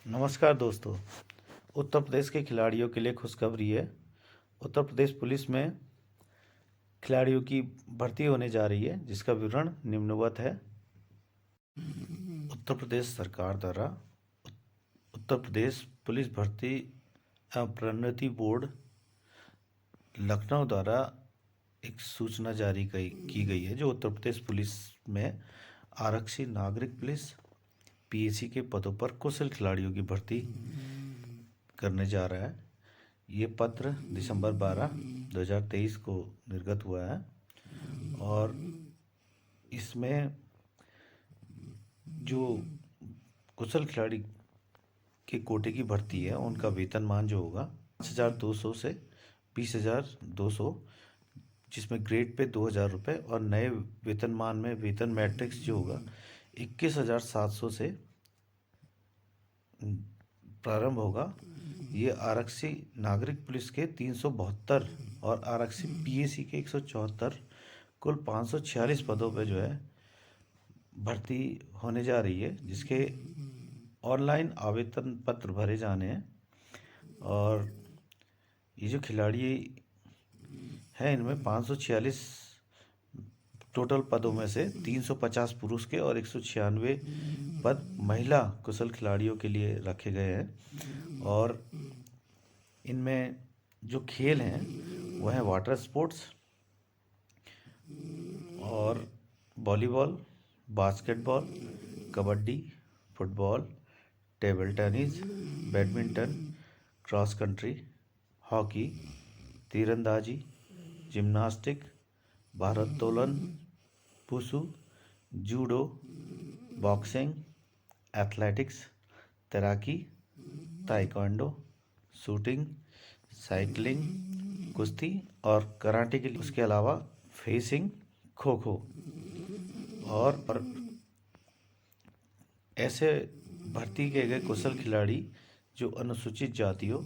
नमस्कार दोस्तों। उत्तर प्रदेश के खिलाड़ियों के लिए खुशखबरी है। उत्तर प्रदेश पुलिस में खिलाड़ियों की भर्ती होने जा रही है, जिसका विवरण निम्नवत है। उत्तर प्रदेश सरकार द्वारा उत्तर प्रदेश पुलिस भर्ती एवं प्रोन्नति बोर्ड लखनऊ द्वारा एक सूचना जारी की गई है, जो उत्तर प्रदेश पुलिस में आरक्षी नागरिक पुलिस पीएसी के पदों पर कुशल खिलाड़ियों की भर्ती करने जा रहा है। ये पत्र दिसंबर 12, 2023 को निर्गत हुआ है और इसमें जो कुशल खिलाड़ी के कोटे की भर्ती है, उनका वेतनमान जो होगा 5,200 से 20,200, जिसमें ग्रेड पे 2,000 रुपये और नए वेतनमान में वेतन मैट्रिक्स जो होगा 21,700 से प्रारंभ होगा। ये आरक्षी नागरिक पुलिस के 372 और आरक्षी पीएसी के 174, कुल 546 पदों पे जो है भर्ती होने जा रही है, जिसके ऑनलाइन आवेदन पत्र भरे जाने हैं। और ये जो खिलाड़ी हैं, इनमें 546 टोटल पदों में से 350 पुरुष के और 196 पद महिला कुशल खिलाड़ियों के लिए रखे गए हैं। और इनमें जो खेल हैं वह है वाटर स्पोर्ट्स और volleyball, basketball, kabaddi, football, table tennis, badminton, cross country, hockey, तीरंदाजी, जिम्नास्टिक, भारोत्तोलन, वुशु, जूडो, बॉक्सिंग, एथलेटिक्स, तैराकी, ताइक्वांडो, शूटिंग, साइकिलिंग, कुश्ती और कराटे के लिए उसके अलावा फेंसिंग, खो खो और ऐसे भर्ती किए गए कुशल खिलाड़ी जो अनुसूचित जातियों,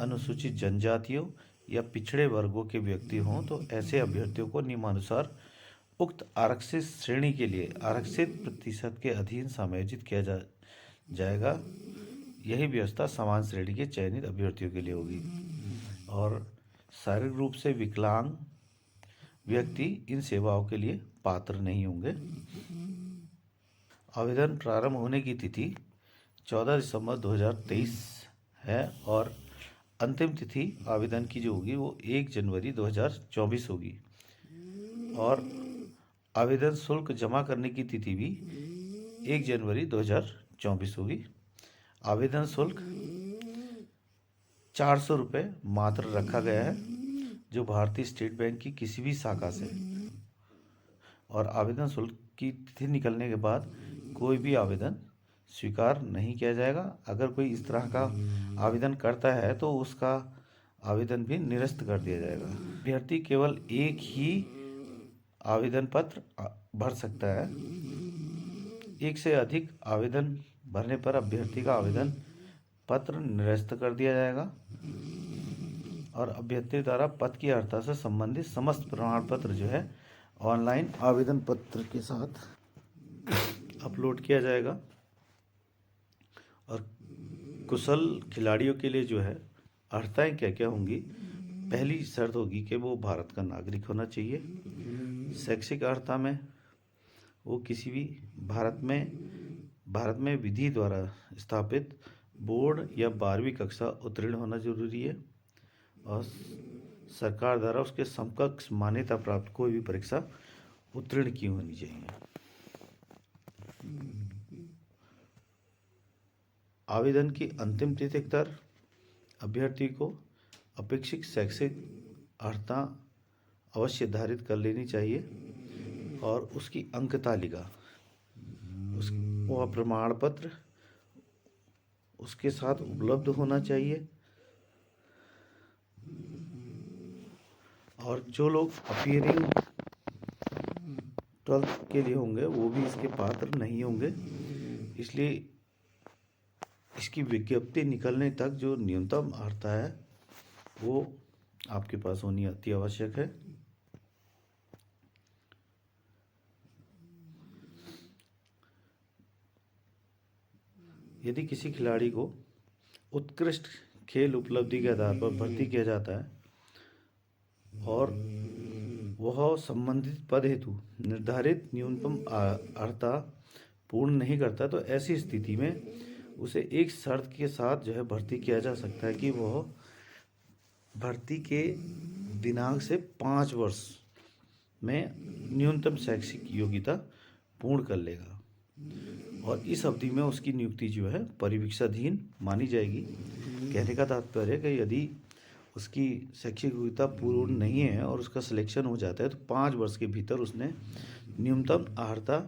अनुसूचित जनजातियों या पिछड़े वर्गों के व्यक्ति हों, तो ऐसे अभ्यर्थियों को नियमानुसार उक्त आरक्षित श्रेणी के लिए आरक्षित प्रतिशत के अधीन समायोजित किया जाएगा। यही व्यवस्था समान श्रेणी के चयनित अभ्यर्थियों के लिए होगी और शारीरिक रूप से विकलांग व्यक्ति इन सेवाओं के लिए पात्र नहीं होंगे। आवेदन प्रारंभ होने की तिथि 14 दिसंबर 2023 है और अंतिम तिथि आवेदन की जो होगी वो 1 जनवरी 2024 होगी। और आवेदन शुल्क जमा करने की तिथि भी 1 जनवरी 2024 होगी। आवेदन शुल्क 400 रुपये मात्र रखा गया है, जो भारतीय स्टेट बैंक की किसी भी शाखा से। और आवेदन शुल्क की तिथि निकलने के बाद कोई भी आवेदन स्वीकार नहीं किया जाएगा। अगर कोई इस तरह का आवेदन करता है तो उसका आवेदन भी निरस्त कर दिया जाएगा। अभ्यर्थी केवल एक ही आवेदन पत्र भर सकता है। एक से अधिक आवेदन भरने पर अभ्यर्थी का आवेदन पत्र निरस्त कर दिया जाएगा और अभ्यर्थी द्वारा पद की अर्हता से संबंधित समस्त प्रमाण पत्र जो है ऑनलाइन आवेदन पत्र के साथ अपलोड किया जाएगा। और कुशल खिलाड़ियों के लिए जो है अर्हताएं क्या क्या होंगी। पहली शर्त होगी कि वो भारत का नागरिक होना चाहिए। शैक्षिक अर्हता में वो किसी भी भारत में विधि द्वारा स्थापित बोर्ड या 12वीं कक्षा उत्तीर्ण होना जरूरी है और सरकार द्वारा उसके समकक्ष मान्यता प्राप्त कोई भी परीक्षा उत्तीर्ण की होनी चाहिए। आवेदन की अंतिम तिथि तक अभ्यर्थी को अपेक्षित शैक्षिक अर्हता अवश्य धारित कर लेनी चाहिए और उसकी अंक तालिका, वह प्रमाण पत्र उसके साथ उपलब्ध होना चाहिए। और जो लोग अपीयरिंग 12th के लिए होंगे वो भी इसके पात्र नहीं होंगे, इसलिए इसकी विज्ञप्ति निकलने तक जो न्यूनतम अर्हता है वो आपके पास होनी अति आवश्यक है। यदि किसी खिलाड़ी को उत्कृष्ट खेल उपलब्धि के आधार पर भर्ती किया जाता है और वह संबंधित पद हेतु निर्धारित न्यूनतम अर्हता पूर्ण नहीं करता, तो ऐसी स्थिति में उसे एक शर्त के साथ जो है भर्ती किया जा सकता है कि वह भर्ती के दिनांक से 5 वर्ष में न्यूनतम शैक्षिक योग्यता पूर्ण कर लेगा और इस अवधि में उसकी नियुक्ति जो है परिवीक्षाधीन मानी जाएगी। कहने का तात्पर्य है कि यदि उसकी शैक्षिक योग्यता पूर्ण नहीं है और उसका सिलेक्शन हो जाता है तो 5 वर्ष के भीतर उसने न्यूनतम अर्हता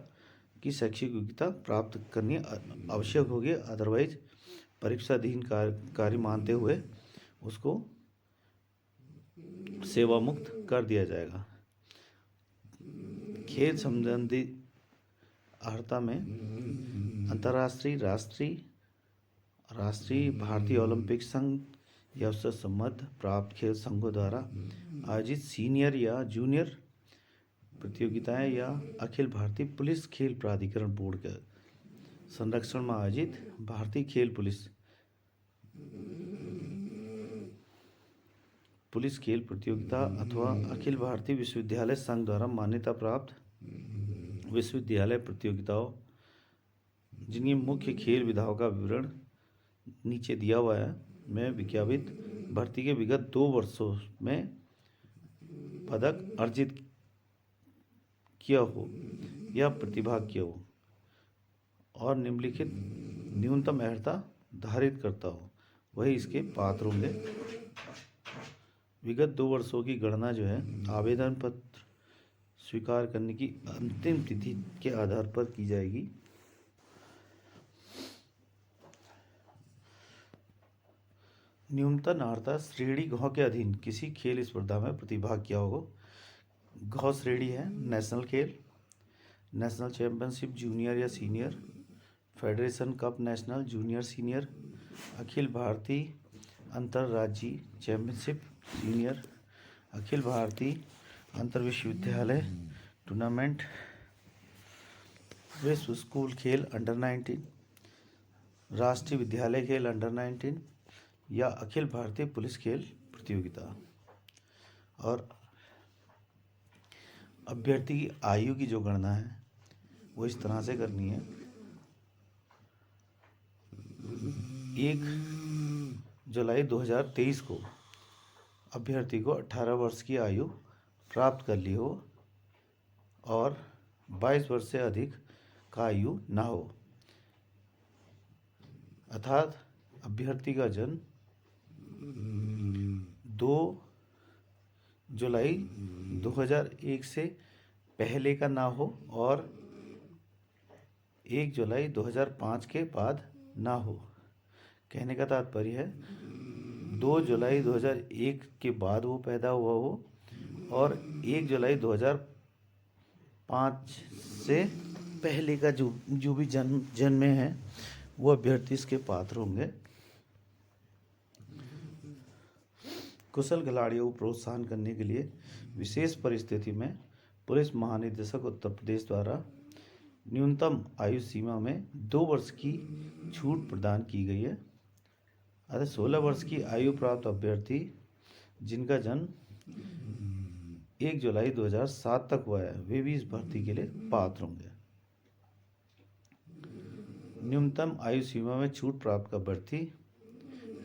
की शैक्षिक योग्यता प्राप्त करनी आवश्यक होगी, अदरवाइज परीक्षाधीन कार्य मानते हुए उसको सेवा मुक्त कर दिया जाएगा। खेल संबंधी अर्हता में अंतर्राष्ट्रीय, राष्ट्रीय, भारतीय ओलंपिक संघ या उससे संबद्ध प्राप्त खेल संघों द्वारा आयोजित सीनियर या जूनियर प्रतियोगिताएं या अखिल भारतीय पुलिस खेल प्राधिकरण बोर्ड के संरक्षण में आयोजित भारतीय खेल पुलिस खेल प्रतियोगिता अथवा अखिल भारतीय विश्वविद्यालय संघ द्वारा मान्यता प्राप्त विश्वविद्यालय प्रतियोगिताओं जिनकी मुख्य खेल विधाओं का विवरण नीचे दिया हुआ है में विज्ञापित भर्ती के विगत 2 वर्षों में पदक अर्जित किया हो या प्रतिभाग किया हो और निम्नलिखित न्यूनतम अर्हता धारित करता हो, वही इसके पात्र होंगे। विगत 2 वर्षों की गणना जो है आवेदन पत्र स्वीकार करने की अंतिम तिथि के आधार पर की जाएगी। न्यूनतम अर्हता श्रेणी घ के अधीन किसी खेल स्पर्धा में प्रतिभाग किया होगा। घ श्रेणी है नेशनल खेल, नेशनल चैंपियनशिप जूनियर या senior, federation cup national junior senior, अखिल भारतीय अंतर्राज्यीय चैंपियनशिप सीनियर, अखिल भारतीय अंतर विश्वविद्यालय टूर्नामेंट, विश्व स्कूल खेल अंडर 19, राष्ट्रीय विद्यालय खेल अंडर 19 या अखिल भारतीय पुलिस खेल प्रतियोगिता। और अभ्यर्थी की आयु की जो गणना है वो इस तरह से करनी है। 1 जुलाई 2023 को अभ्यर्थी को 18 वर्ष की आयु प्राप्त कर ली हो और 22 वर्ष से अधिक का आयु ना हो, अर्थात अभ्यर्थी का जन्म 2 जुलाई 2001 से पहले का ना हो और 1 जुलाई 2005 के बाद ना हो। कहने का तात्पर्य है 2 जुलाई 2001 के बाद वो पैदा हुआ हो और 1 जुलाई 2005 से पहले का जो भी जन्मे हैं वो अभ्यर्थी इसके पात्र होंगे। कुशल खिलाड़ियों को प्रोत्साहन करने के लिए विशेष परिस्थिति में पुलिस महानिदेशक उत्तर प्रदेश द्वारा न्यूनतम आयु सीमा में 2 वर्ष की छूट प्रदान की गई है। अतः 16 वर्ष की आयु प्राप्त अभ्यर्थी जिनका जन्म 1 जुलाई 2007 तक हुआ है वे भी इस भर्ती के लिए पात्र होंगे। न्यूनतम आयु सीमा में छूट प्राप्त अभ्यर्थी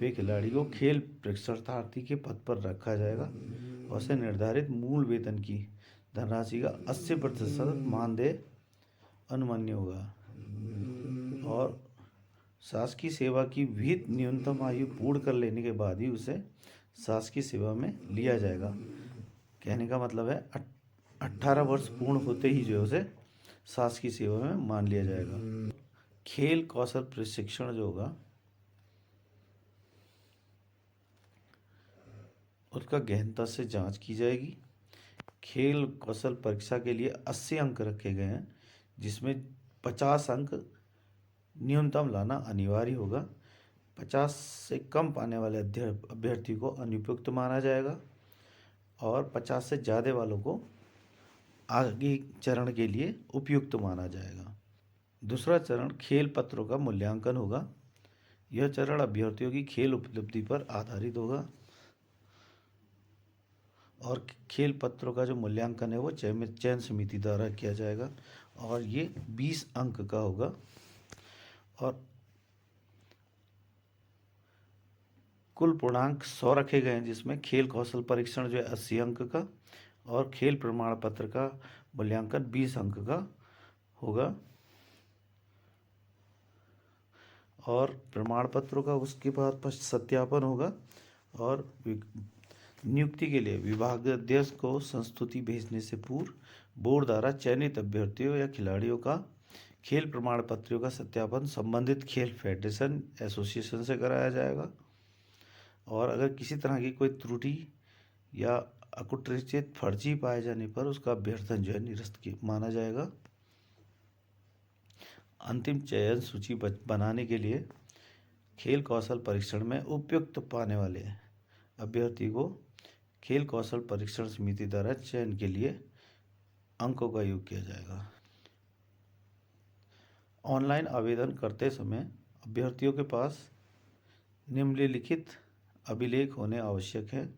वे खिलाड़ी को खेल प्रशिक्षणार्थी के पद पर रखा जाएगा और उसे निर्धारित मूल वेतन की धनराशि का 80% मानदेय अनुमान्य होगा और शासकीय सेवा की विहित न्यूनतम आयु पूर्ण कर लेने के बाद ही उसे शासकीय सेवा में लिया जाएगा। कहने का मतलब है 18 वर्ष पूर्ण होते ही जो है उसे शासकीय सेवा में मान लिया जाएगा। खेल कौशल प्रशिक्षण जो होगा उसका गहनता से जांच की जाएगी। खेल कौशल परीक्षा के लिए 80 अंक रखे गए हैं जिसमें 50 अंक न्यूनतम लाना अनिवार्य होगा। 50 से कम पाने वाले अभ्यर्थी को अनुपयुक्त माना जाएगा और 50 से ज़्यादा वालों को आगे चरण के लिए उपयुक्त माना जाएगा। दूसरा चरण खेल पत्रों का मूल्यांकन होगा यह चरण अभ्यर्थियों की खेल उपलब्धि पर आधारित होगा और खेल पत्रों का जो मूल्यांकन है वो चयन समिति द्वारा किया जाएगा और ये 20 अंक का होगा। और कुल पूर्णांक 100 रखे गए हैं, जिसमें खेल कौशल परीक्षण जो है 80 अंक का और खेल प्रमाण पत्र का मूल्यांकन 20 अंक का होगा। और प्रमाण पत्रों का उसके बाद सत्यापन होगा और नियुक्ति के लिए विभागाध्यक्ष को संस्तुति भेजने से पूर्व बोर्ड द्वारा चयनित अभ्यर्थियों या खिलाड़ियों का खेल प्रमाण पत्रों का सत्यापन संबंधित खेल फेडरेशन एसोसिएशन से कराया जाएगा। और अगर किसी तरह की कोई त्रुटि या अकुत्सित फर्जी पाए जाने पर उसका अभ्यर्थन जो है निरस्त माना जाएगा। अंतिम चयन सूची बनाने के लिए खेल कौशल परीक्षण में उपयुक्त पाने वाले अभ्यर्थी को खेल कौशल परीक्षण समिति द्वारा चयन के लिए अंकों का योग किया जाएगा। ऑनलाइन आवेदन करते समय अभ्यर्थियों के पास निम्नलिखित अभिलेख होने आवश्यक है,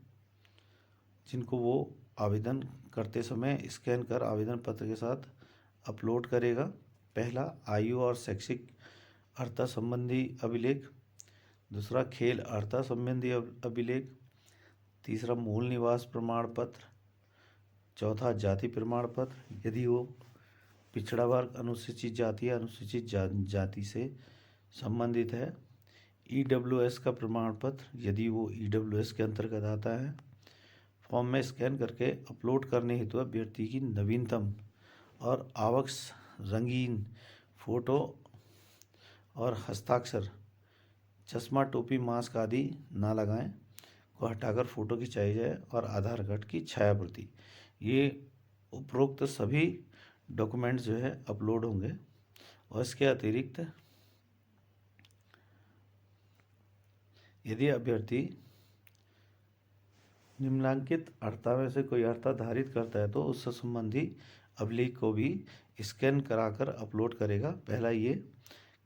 जिनको वो आवेदन करते समय स्कैन कर आवेदन पत्र के साथ अपलोड करेगा। पहला, आयु और शैक्षिक अर्हता संबंधी अभिलेख। दूसरा, खेल अर्हता संबंधी अभिलेख। तीसरा, मूल निवास प्रमाण पत्र। चौथा, जाति प्रमाण पत्र, यदि वो पिछड़ा वर्ग, अनुसूचित जाति या अनुसूचित जाति से संबंधित है। EWS का प्रमाण पत्र, यदि वो EWS के अंतर्गत आता है। फॉर्म में स्कैन करके अपलोड करने हेतु अभ्यर्थी की नवीनतम और आवश्यक रंगीन फोटो और हस्ताक्षर, चश्मा, टोपी, मास्क आदि ना लगाएं को हटाकर फ़ोटो खिंचाई जाए और आधार कार्ड की छाया प्रति, ये उपरोक्त सभी डॉक्यूमेंट्स जो है अपलोड होंगे। और इसके अतिरिक्त यदि अभ्यर्थी निम्नलिखित अर्हता में से कोई अर्हता धारित करता है तो उससे संबंधी अभिलेख को भी स्कैन कराकर अपलोड करेगा। पहला ये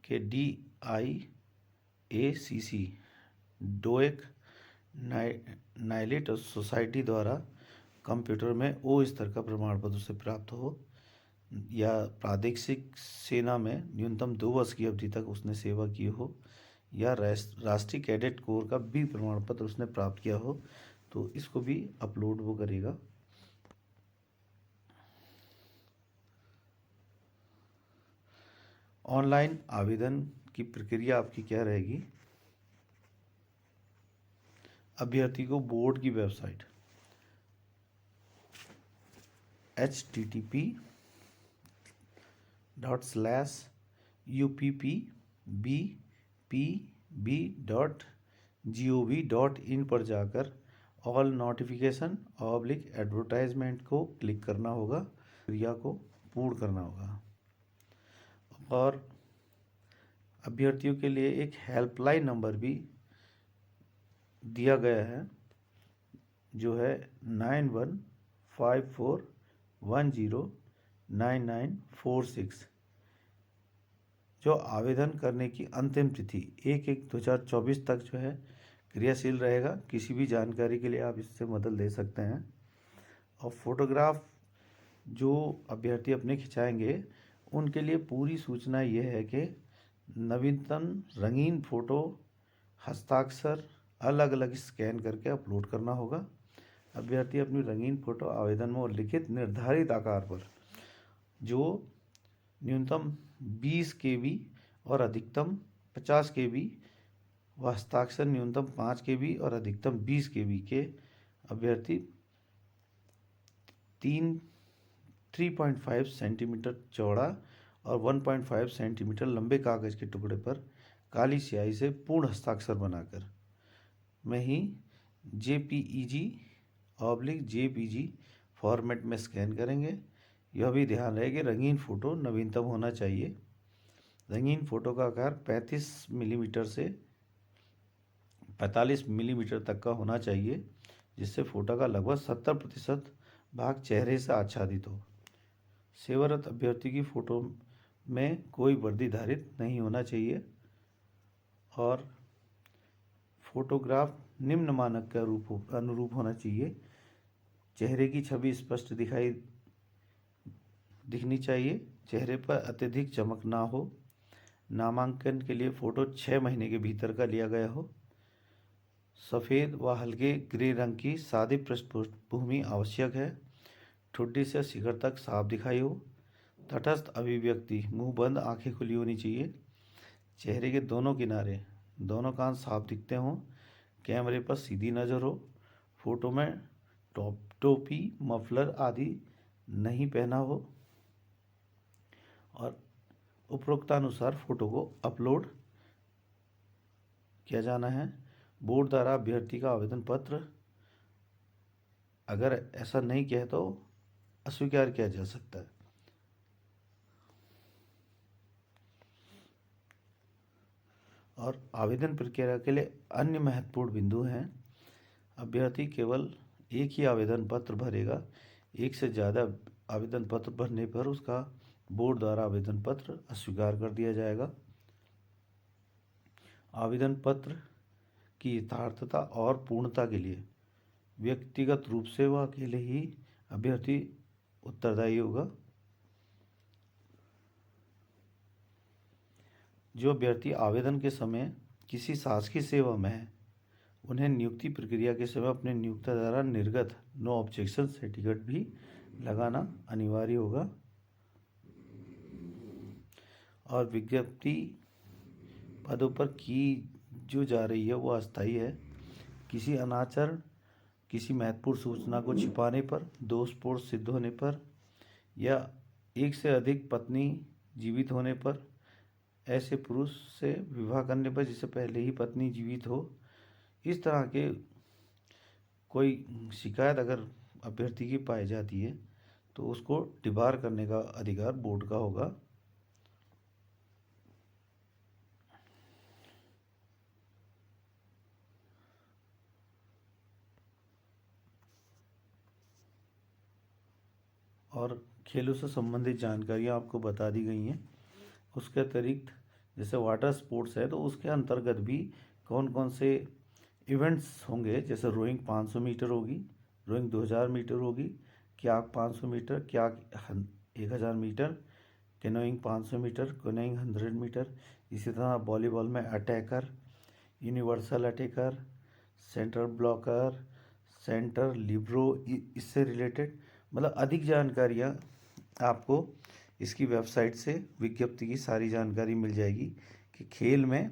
कि DIACC डोएक नाइलेट सोसाइटी द्वारा कंप्यूटर में O स्तर का प्रमाण पत्र उसे प्राप्त हो, या प्रादेशिक सेना में न्यूनतम 2 वर्ष की अवधि तक उसने सेवा की हो, या राष्ट्रीय कैडेट कोर का B प्रमाण पत्र उसने प्राप्त किया हो, तो इसको भी अपलोड वो करेगा। ऑनलाइन आवेदन की प्रक्रिया आपकी क्या रहेगी? अभ्यर्थी को बोर्ड की वेबसाइट http://uppbpb.gov.in पर जाकर ऑल नोटिफिकेशन एडवर्टाइजमेंट को क्लिक करना होगा, क्रिया को पूर्ण करना होगा। और अभ्यर्थियों के लिए एक हेल्पलाइन नंबर भी दिया गया है, जो है 9154109946, जो आवेदन करने की अंतिम तिथि 1/1/2024 तक जो है क्रियाशील रहेगा। किसी भी जानकारी के लिए आप इससे मदद ले सकते हैं। और फोटोग्राफ जो अभ्यर्थी अपने खिंचाएंगे उनके लिए पूरी सूचना यह है कि नवीनतम रंगीन फ़ोटो, हस्ताक्षर अलग अलग स्कैन करके अपलोड करना होगा। अभ्यर्थी अपनी रंगीन फ़ोटो आवेदन में उल्लिखित निर्धारित आकार पर, जो न्यूनतम 20 KB और अधिकतम 50 KB व हस्ताक्षर न्यूनतम 5 KB और अधिकतम 20 KB के अभ्यर्थी 3.5 सेंटीमीटर चौड़ा और 1.5 सेंटीमीटर लंबे कागज़ के टुकड़े पर काली स्याही से पूर्ण हस्ताक्षर बनाकर में ही JPEG/JPG फॉर्मेट में स्कैन करेंगे। यह भी ध्यान रहे कि रंगीन फ़ोटो नवीनतम होना चाहिए। रंगीन फ़ोटो का आकार 35 मिलीमीटर से 45 मिलीमीटर तक का होना चाहिए, जिससे फ़ोटो का लगभग 70% भाग चेहरे से आच्छादित हो। सेवारत अभ्यर्थी की फ़ोटो में कोई वर्दी धारित नहीं होना चाहिए और फोटोग्राफ निम्न मानक का अनुरूप होना चाहिए। चेहरे की छवि स्पष्ट दिखनी चाहिए। चेहरे पर अत्यधिक चमक ना हो। नामांकन के लिए फ़ोटो 6 महीने के भीतर का लिया गया हो। सफ़ेद व हल्के ग्रे रंग की सादी पृष्ठभूमि आवश्यक है। ठुड्डी से शिखर तक साफ दिखाई हो। तटस्थ अभिव्यक्ति, मुंह बंद आंखें खुली होनी चाहिए। चेहरे के दोनों किनारे, दोनों कान साफ दिखते हों। कैमरे पर सीधी नज़र हो। फोटो में टोपी, मफलर आदि नहीं पहना हो और उपरोक्तानुसार फ़ोटो को अपलोड किया जाना है। बोर्ड द्वारा अभ्यर्थी का आवेदन पत्र अगर ऐसा नहीं किया है तो अस्वीकार किया जा सकता है। और आवेदन प्रक्रिया के लिए अन्य महत्वपूर्ण बिंदु हैं। अभ्यर्थी केवल एक ही आवेदन पत्र भरेगा। एक से ज़्यादा आवेदन पत्र भरने पर उसका बोर्ड द्वारा आवेदन पत्र अस्वीकार कर दिया जाएगा। आवेदन पत्र की यथार्थता और पूर्णता के लिए व्यक्तिगत रूप से वह अकेले ही अभ्यर्थी उत्तरदायी होगा। जो अभ्यर्थी आवेदन के समय किसी शासकीय सेवा में है, उन्हें नियुक्ति प्रक्रिया के समय अपने नियोक्ता द्वारा निर्गत नो ऑब्जेक्शन सर्टिफिकेट भी लगाना अनिवार्य होगा। और विज्ञप्ति पदों पर की जो जा रही है वो अस्थायी है। किसी अनाचार, किसी महत्वपूर्ण सूचना को छिपाने पर, दोषपूर्ण सिद्ध होने पर या एक से अधिक पत्नी जीवित होने पर, ऐसे पुरुष से विवाह करने पर जिससे पहले ही पत्नी जीवित हो, इस तरह के कोई शिकायत अगर अभ्यर्थी की पाई जाती है तो उसको डिबार करने का अधिकार बोर्ड का होगा। और खेलों से संबंधित जानकारियाँ आपको बता दी गई हैं। उसके अतिरिक्त जैसे वाटर स्पोर्ट्स है तो उसके अंतर्गत भी कौन कौन से इवेंट्स होंगे। जैसे रोइंग 500 मीटर होगी, रोइंग 2000 मीटर होगी, kayak 500 metre, kayak 1000 metre, canoeing 500 metre, canoeing 100 metre. इसी तरह वॉलीबॉल में attacker, universal attacker, centre blocker, centre libero, इससे रिलेटेड मतलब अधिक जानकारियाँ आपको इसकी वेबसाइट से विज्ञप्ति की सारी जानकारी मिल जाएगी कि खेल में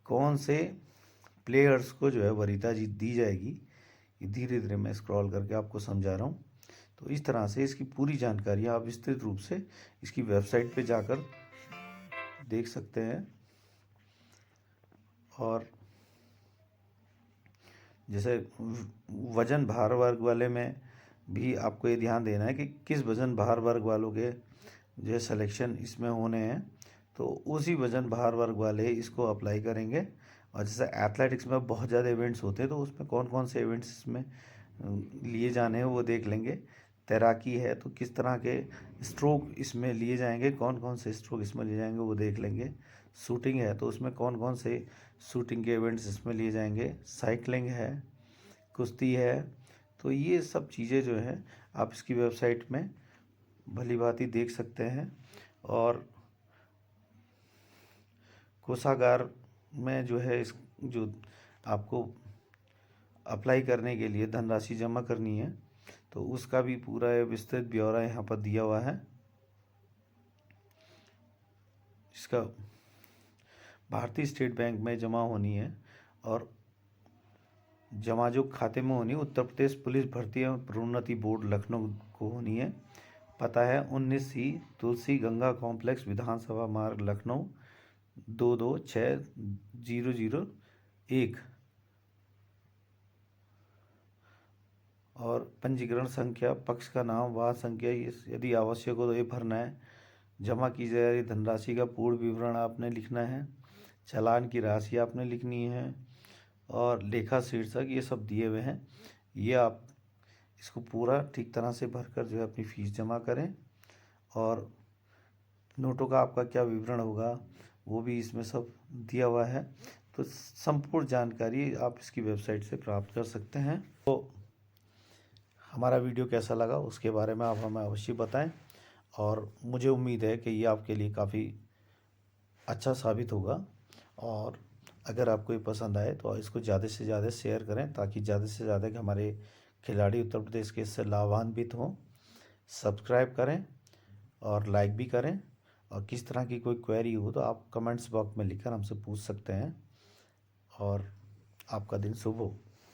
कौन से प्लेयर्स को जो है वरीयता दी जाएगी। ये धीरे धीरे मैं स्क्रॉल करके आपको समझा रहा हूँ। तो इस तरह से इसकी पूरी जानकारी आप विस्तृत रूप से इसकी वेबसाइट पे जाकर देख सकते हैं। और जैसे वजन भार वर्ग वाले में भी आपको ये ध्यान देना है कि किस वजन भार वर्ग वालों के जो सिलेक्शन इसमें होने हैं, तो उसी वजन भार वर्ग वाले इसको अप्लाई करेंगे। और जैसे एथलेटिक्स में बहुत ज़्यादा इवेंट्स होते हैं तो उसमें कौन कौन से इवेंट्स इसमें लिए जाने हैं वो देख लेंगे। तैराकी है तो किस तरह के स्ट्रोक इसमें लिए जाएंगे, कौन कौन से स्ट्रोक इसमें लिए जाएंगे वो देख लेंगे। शूटिंग है तो उसमें कौन कौन से शूटिंग के इवेंट्स इसमें लिए जाएंगे। साइकिलिंग है, कुश्ती है, तो ये सब चीज़ें जो है आप इसकी वेबसाइट में भली भांति देख सकते हैं। और कोषागार में जो है इस जो आपको अप्लाई करने के लिए धनराशि जमा करनी है तो उसका भी पूरा विस्तृत ब्यौरा यहाँ पर दिया हुआ है। इसका भारतीय स्टेट बैंक में जमा होनी है और जमा जो खाते में होनी उत्तर प्रदेश पुलिस भर्ती एवं प्रोन्नति बोर्ड लखनऊ को होनी है। पता है 19C तुलसी गंगा कॉम्प्लेक्स, विधानसभा मार्ग, लखनऊ 226001। और पंजीकरण संख्या, पक्ष का नाम, वाहन संख्या, यदि आवश्यक हो तो ये भरना है। जमा की जा रही धनराशि का पूर्ण विवरण आपने लिखना है। चालान की राशि आपने लिखनी है और लेखा शीर्षक ये सब दिए हुए हैं। ये आप इसको पूरा ठीक तरह से भरकर जो है अपनी फ़ीस जमा करें। और नोटों का आपका क्या विवरण होगा वो भी इसमें सब दिया हुआ है। तो संपूर्ण जानकारी आप इसकी वेबसाइट से प्राप्त कर सकते हैं। तो हमारा वीडियो कैसा लगा उसके बारे में आप हमें अवश्य बताएं, और मुझे उम्मीद है कि ये आपके लिए काफ़ी अच्छा साबित होगा। और अगर आपको ये पसंद आए तो इसको ज़्यादा से ज़्यादा शेयर करें, ताकि ज़्यादा से ज़्यादा हमारे खिलाड़ी उत्तर प्रदेश के इससे लाभान्वित हों। सब्सक्राइब करें और लाइक भी करें, और किस तरह की कोई क्वेरी हो तो आप कमेंट्स बॉक्स में लिखकर हमसे पूछ सकते हैं। और आपका दिन शुभ हो।